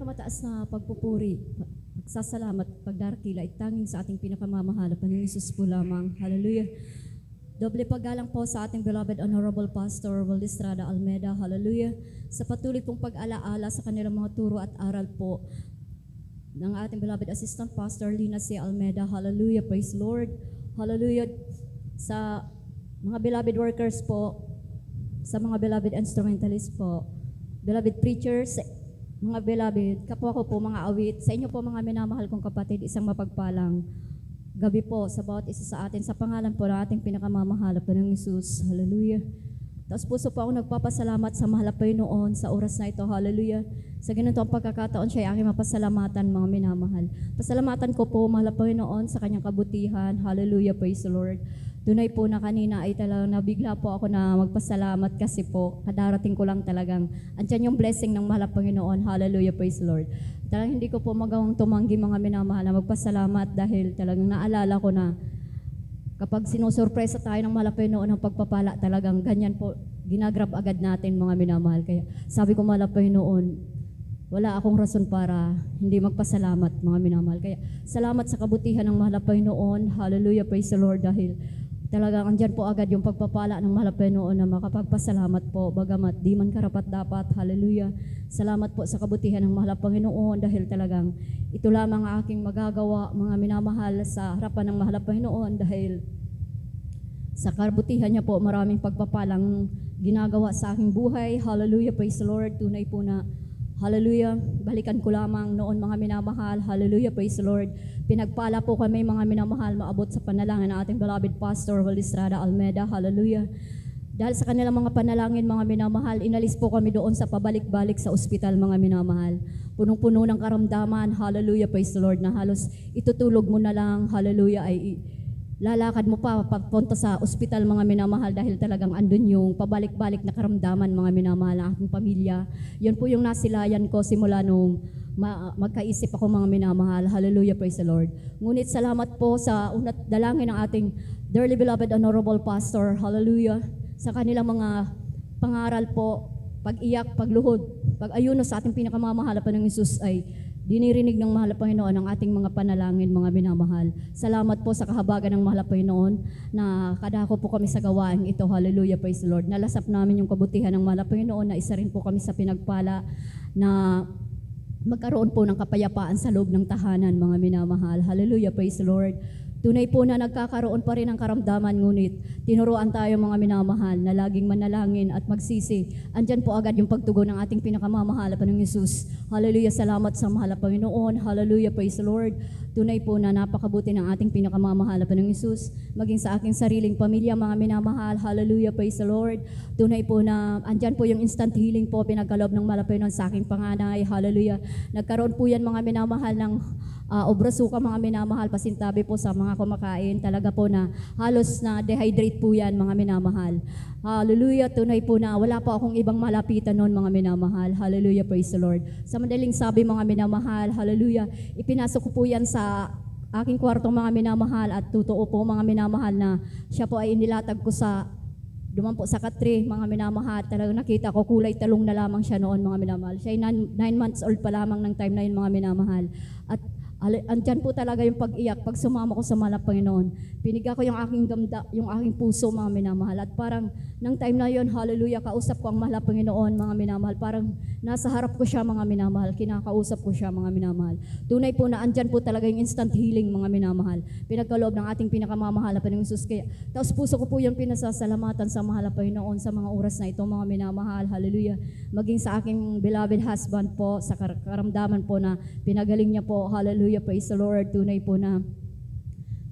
pinakamataas na pagpupuri, pagsasalamat, pagdarkila ay tanging sa ating pinakamamahal, Panginoong Hesus po lamang. Hallelujah. Doble paggalang po sa ating beloved Honorable Pastor Valdestrada Almeda. Hallelujah. Sa patuloy pong pag-alaala sa kanilang mga turo at aral po ng ating beloved Assistant Pastor Lina C. Almeda. Hallelujah. Praise Lord. Hallelujah. Sa mga beloved workers po, sa mga beloved instrumentalists po, beloved preachers, mga beloved, kapwa ko po mga awit, sa inyo po mga minamahal kong kapatid, isang mapagpalang gabi po sa bawat isa sa atin, sa pangalan po ng ating pinakamamahal, Panginoong Hesus. Hallelujah. Tapos puso po ako nagpapasalamat sa mahal na Panginoon sa oras na ito. Hallelujah. Sa ganitong pagkakataon siya ay aking mapasalamatan, mga minamahal. Pasalamatan ko po, mahal na Panginoon, sa kanyang kabutihan. Hallelujah. Praise the Lord. Tunay po na kanina ay talagang nabigla po ako na magpasalamat kasi po kadarating ko lang talagang andyan yung blessing ng mahal na Panginoon. Hallelujah, praise the Lord. Talagang hindi ko po magawang tumanggi, mga minamahal, na magpasalamat dahil talagang naalala ko na kapag sinusurpresa tayo ng mahal na Panginoon ng pagpapala, talagang ganyan po ginagrab agad natin, mga minamahal. Kaya sabi ko, mahal na Panginoon, wala akong rason para hindi magpasalamat, mga minamahal. Kaya salamat sa kabutihan ng mahal na Panginoon. Hallelujah, praise the Lord, dahil talagang andyan po agad yung pagpapala ng mahal na Panginoon na makapagpasalamat po, bagamat di man karapat dapat. Hallelujah. Salamat po sa kabutihan ng mahal na Panginoon dahil talagang ito lamang ang aking magagawa, mga minamahal, sa harapan ng mahal na Panginoon dahil sa kabutihan niya po maraming pagpapalang ginagawa sa aking buhay. Hallelujah, praise the Lord. Tunay po na hallelujah, balikan ko lamang noon, mga minamahal. Hallelujah, praise the Lord. Pinagpala po kami, mga minamahal, maabot sa panalangin ng ating beloved Pastor Valdestrada Almeda. Hallelujah. Dahil sa kanilang mga panalangin, mga minamahal, inalis po kami doon sa pabalik-balik sa ospital, mga minamahal. Punong-puno ng karamdaman. Hallelujah, praise the Lord, na halos itutulog mo na lang. Hallelujah, ay lalakad mo pa papunta sa ospital, mga minamahal, dahil talagang andun yung pabalik-balik na karamdaman, mga minamahal, ng aking pamilya. Yun po yung nasilayan ko simula nung magkaisip ako, mga minamahal. Hallelujah, praise the Lord. Ngunit salamat po sa unat dalangin ng ating dearly beloved Honorable Pastor. Hallelujah. Sa kanilang mga pangaral po, pag-iyak, pagluhod, pag-ayuno sa ating pinakamamahal pa ng Hesus ay dinirinig ng mahal na Panginoon ang ating mga panalangin, mga minamahal. Salamat po sa kahabagan ng mahal na Panginoon na kadako po kami sa gawain ito. Hallelujah, praise the Lord. Nalasap namin yung kabutihan ng mahal na Panginoon na isa rin po kami sa pinagpala na magkaroon po ng kapayapaan sa loob ng tahanan, mga minamahal. Hallelujah, praise the Lord. Tunay po na nagkakaroon pa rin ng karamdaman, ngunit tinuruan tayo, mga minamahal, na laging manalangin at magsisi. Andyan po agad yung pagtugon ng ating pinakamamahal pa ng Hesus. Hallelujah, salamat sa mahal na Panginoon. Hallelujah, praise the Lord. Tunay po na napakabuti ng ating pinakamamahal pa ng Hesus, maging sa aking sariling pamilya, mga minamahal. Hallelujah, praise the Lord. Tunay po na andyan po yung instant healing po pinagkaloob ng mahal na Panginoon sa aking panganay. Hallelujah. Nagkaroon po yan, mga minamahal, ng obrasuka, mga minamahal, pasintabi po sa mga kumakain. Talaga po na halos na dehydrate po yan, mga minamahal. Hallelujah, tunay po na wala po akong ibang malapitan noon, mga minamahal. Hallelujah, praise the Lord. Sa madaling sabi, mga minamahal, hallelujah, ipinasok ko po yan sa aking kwartong, mga minamahal, at totoo po, mga minamahal, na siya po ay inilatag ko sa duman po sa Katri, mga minamahal. Talagang nakita ko kulay talong na lamang siya noon, mga minamahal. Siya ay 9 months old pa lamang ng time na yun, mga minamahal. At andyan po talaga yung pag-iyak pag sumama ko sa mahal na Panginoon. Piniga ko yung aking yung aking puso, mga minamahal. At parang nang time na yun, hallelujah, kausap ko ang mahal na Panginoon, mga minamahal. Parang nasa harap ko siya, mga minamahal. Kinakausap ko siya, mga minamahal. Tunay po na andyan po talaga yung instant healing, mga minamahal. Pinagkaloob ng ating pinakamamahal na Panginoong Hesus. Kaya taos puso ko po yung pinasasalamatan sa mahal na Panginoon sa mga oras na ito, mga minamahal. Hallelujah. Maging sa aking beloved husband po, sa karamdaman po na pinagaling niya po. Hallelujah, praise the Lord. Tunay po na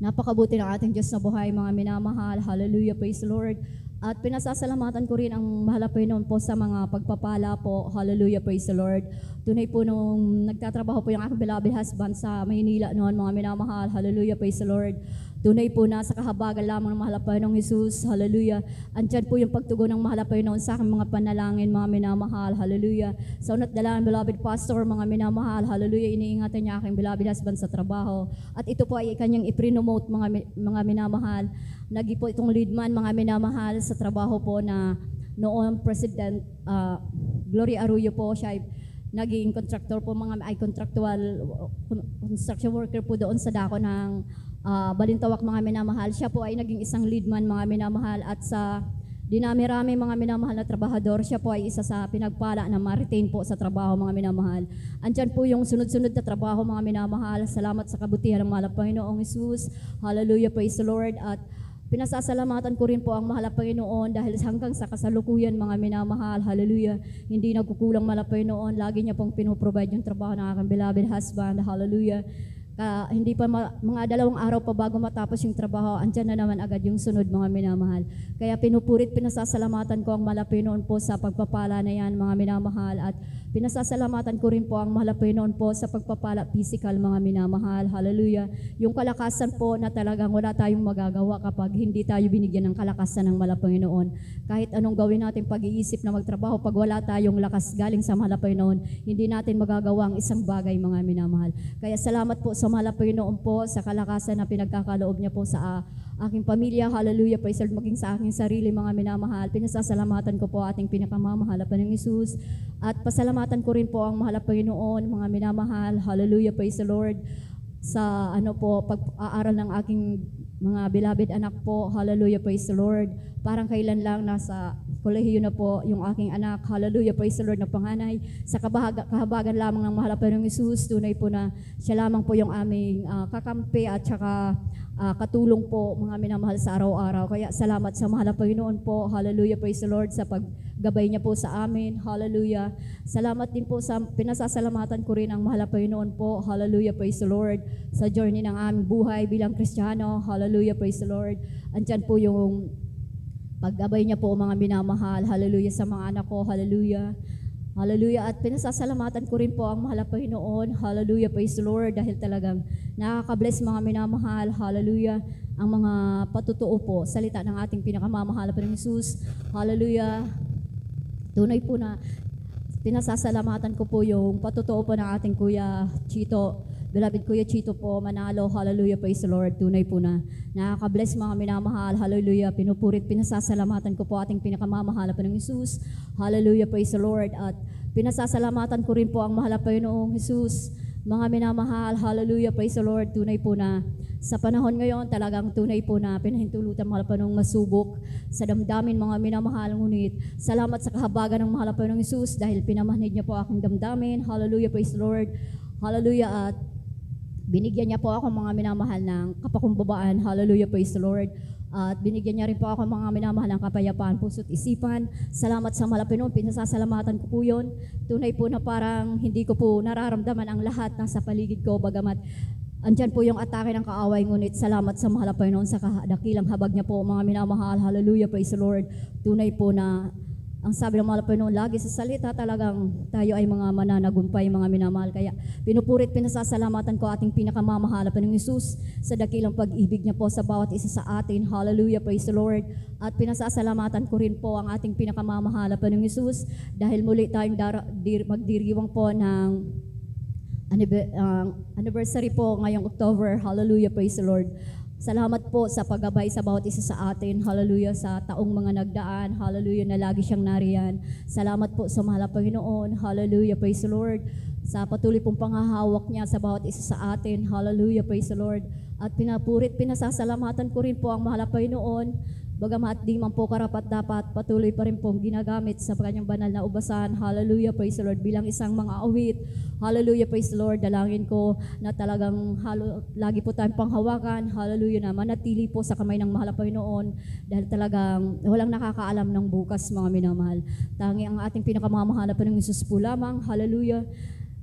napakabuti ng ating Diyos na buhay, mga minamahal. Hallelujah, praise the Lord. At pinasasalamatan ko rin ang mahal na Panginoon po sa mga pagpapala po. Hallelujah, praise the Lord. Tunay po nung nagtatrabaho po yung aking beloved husband sa Maynila noon, mga minamahal. Hallelujah, praise the Lord. Tunay po na sa kahabagan lamang ng mahal na Panginoong Hesus. Hallelujah. Andyan po yung pagtugon ng mahal na Panginoon sa aking mga panalangin, mga minamahal. Hallelujah. Sa unat dalaan, beloved pastor, mga minamahal. Hallelujah. Iniingatan niya aking beloved husband sa trabaho. At ito po ay kanyang iprinomote, mga minamahal. Nagi po itong lead man, mga minamahal, sa trabaho po na noong President Gloria Arroyo po. Siya ay naging contractor po ay contractual construction worker po doon sa dako ng Balintawak mga minamahal. Siya po ay naging isang leadman mga minamahal at sa dinami-rami mga minamahal na trabahador, siya po ay isa sa pinagpala na ma-retain po sa trabaho mga minamahal. Andyan po yung sunod-sunod na trabaho mga minamahal. Salamat sa kabutihan ng mahal na Panginoong Hesus. Hallelujah, praise the Lord. At pinasasalamatan ko rin po ang mahal na Panginoon dahil hanggang sa kasalukuyan mga minamahal, hallelujah, hindi nagkukulang mahal na Panginoon. Lagi niya pong pinoprovide yung trabaho ng aking beloved husband, hallelujah. Hindi pa mga 2 araw pa bago matapos yung trabaho, andyan na naman agad yung sunod mga minamahal. Kaya pinupurit, pinasasalamatan ko ang mahal na Panginoon po sa pagpapala na yan mga minamahal at pinasasalamatan ko rin po ang mahal na Panginoon po sa pagpapala physical mga minamahal. Hallelujah. Yung kalakasan po na talagang wala tayong magagawa kapag hindi tayo binigyan ng kalakasan ng mahal na Panginoon. Kahit anong gawin natin pag-iisip na magtrabaho, pag wala tayong lakas galing sa mahal na Panginoon, hindi natin magagawa ang isang bagay mga minamahal. Kaya salamat po sa mahal na Panginoon po sa kalakasan na pinagkakaloob niya po sa aking pamilya. Hallelujah. Praise the Lord. Maging sa aking sarili mga minamahal. Pinasasalamatan ko po ating pinakamamahal na Panginoong Hesus. At pasalamatan ko rin po ang mahal na Panginoon, mga minamahal. Hallelujah. Praise the Lord. Sa pag-aaral ng aking mga beloved anak po. Hallelujah. Praise the Lord. Parang kailan lang nasa kolehiyo na po yung aking anak. Hallelujah. Praise the Lord na panganay. Sa kahabagan lamang ng mahal na Panginoong Hesus, tunay po na siya lamang po yung aming kakampi at saka katulong po mga minamahal sa araw-araw. Kaya salamat sa mahal na Panginoon po. Hallelujah. Praise the Lord sa paggabay niya po sa amin. Hallelujah. Salamat din po sa pinasasalamatan ko rin ang mahal na Panginoon po. Hallelujah. Praise the Lord sa journey ng aming buhay bilang Kristiyano. Hallelujah. Praise the Lord. Andyan po yung paggabay niya po mga minamahal. Hallelujah sa mga anak ko. Hallelujah. Hallelujah. At pinasasalamatan ko rin po ang mahal na Panginoon. Hallelujah. Praise the Lord. Dahil talagang nakaka-bless mga minamahal. Hallelujah. Ang mga patutuo po, salita ng ating pinakamamahal na Panginoong Hesus. Hallelujah. Tunay po na pinasasalamatan ko po yung patutuo po ng ating Kuya Chito. Beloved Kuya Chito po, Manalo. Hallelujah. Praise the Lord. Tunay po na nakaka-bless mga minamahal. Hallelujah. Pinupurit, pinasasalamatan ko po ating pinakamamahal na Panginoong Hesus. Hallelujah. Praise the Lord. At pinasasalamatan ko rin po ang mahal na Panginoong Hesus. Mga minamahal, hallelujah, praise the Lord. Tunay po na sa panahon ngayon, talagang tunay po na pinahintulutan mahal pa nung masubok sa damdamin mga minamahal. Ngunit salamat sa kahabagan ng mahal pa nung Hesus dahil pinamahnid niya po aking damdamin. Hallelujah, praise the Lord. Hallelujah. At binigyan niya po ako mga minamahal ng kapakumbabaan. Hallelujah, praise the Lord. At binigyan niya rin po ako mga minamahal ng kapayapaan, puso't isipan. Salamat sa mahal na Panginoon, pinasasalamatan ko po yun. Tunay po na parang hindi ko po nararamdaman ang lahat ng sa paligid ko, bagamat andyan po yung atake ng kaaway, ngunit salamat sa mahal na Panginoon sa dakilang habag niya po, mga minamahal. Hallelujah, praise the Lord. Tunay po na ang sabi ng mahal na Panginoon, lagi sa salita talagang tayo ay mga mananagumpay, mga minamahal. Kaya pinupurit, pinasasalamatan ko ating pinakamamahal na Panginoong Hesus sa dakilang pag-ibig niya po sa bawat isa sa atin. Hallelujah, praise the Lord. At pinasasalamatan ko rin po ang ating pinakamamahal na Panginoong Hesus dahil muli tayong magdiriwang po ng anniversary po ngayong October. Hallelujah, praise the Lord. Salamat po sa paggabay sa bawat isa sa atin. Hallelujah, sa taong mga nagdaan. Hallelujah, na lagi siyang nariyan. Salamat po sa mahal na Panginoon. Hallelujah, praise the Lord. Sa patuloy pong panghahawak niya sa bawat isa sa atin. Hallelujah, praise the Lord. At pinasasalamatan ko rin po ang mahal na Panginoon. Bagamat di man po karapat dapat, patuloy pa rin pong ginagamit sa kanyang banal na ubasan. Hallelujah, praise the Lord. Bilang isang mga awit. Hallelujah, praise the Lord. Dalangin ko na talagang lagi po tayong panghawakan. Hallelujah, na manatili po sa kamay ng mahal na Panginoon. Dahil talagang walang nakakaalam ng bukas, mga minamahal. Tangi ang ating pinakamamahal na Panginoong Hesus po lamang. Hallelujah.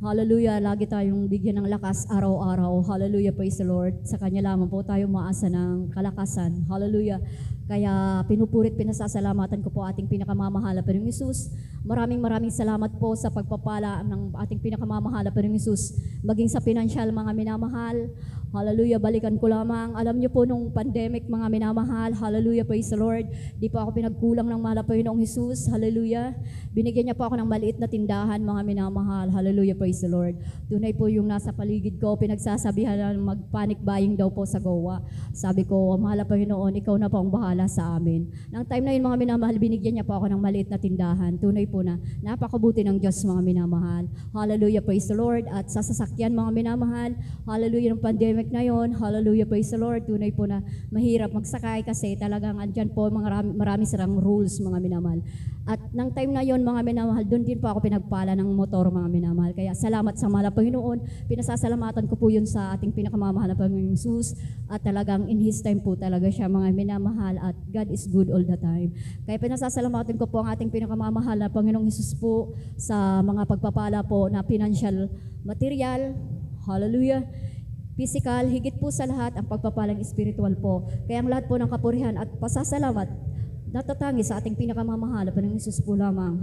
Hallelujah, lagi tayong bigyan ng lakas araw-araw. Hallelujah, praise the Lord. Sa Kanya lamang po tayo maasa ng kalakasan. Hallelujah. Kaya pinupurit, pinasasalamatan ko po ating pinakamamahal na Panginoong Hesus. Maraming salamat po sa pagpapala ng ating pinakamamahal na Panginoong Hesus. Maging sa pinansyal, mga minamahal. Hallelujah, balikan ko lamang. Alam niyo po nung pandemic, mga minamahal, hallelujah, praise the Lord. Di po ako pinagkulang ng mahal na Panginoong Jesus, hallelujah. Binigyan niya po ako ng maliit na tindahan, mga minamahal, hallelujah, praise the Lord. Tunay po yung nasa paligid ko, pinagsasabihan na mag-panic buying daw po sa Goa. Sabi ko, mahal na Panginoon, ikaw na po ang bahala sa amin. Nang time na yun, mga minamahal, binigyan niya po ako ng maliit na tindahan. Tunay po na napakabuti ng Diyos, mga minamahal. Hallelujah, praise the Lord. At sa sasakyan, mga minamahal, hallelujah, ng pandemic na yon, hallelujah, praise the Lord. Tunay po na mahirap magsakay kasi talagang andyan po marami sarang rules, mga minamahal. At nang time na yon, mga minamahal, doon din po ako pinagpala ng motor, mga minamahal. Kaya salamat sa mahal na Panginoon. Pinasasalamatan ko po yun sa ating pinakamamahal na Panginoong Jesus. At talagang in His time po talaga siya, mga minamahal. At God is good all the time. Kaya pinasasalamatan ko po ang ating pinakamamahal na Panginoong Jesus po sa mga pagpapala po na financial material. Hallelujah. Physical, higit po sa lahat ang pagpapalang spiritual po. Kaya ang lahat po ng kapurihan at pasasalamat natatangi sa ating pinakamamahal na Panginoong Jesus po lamang.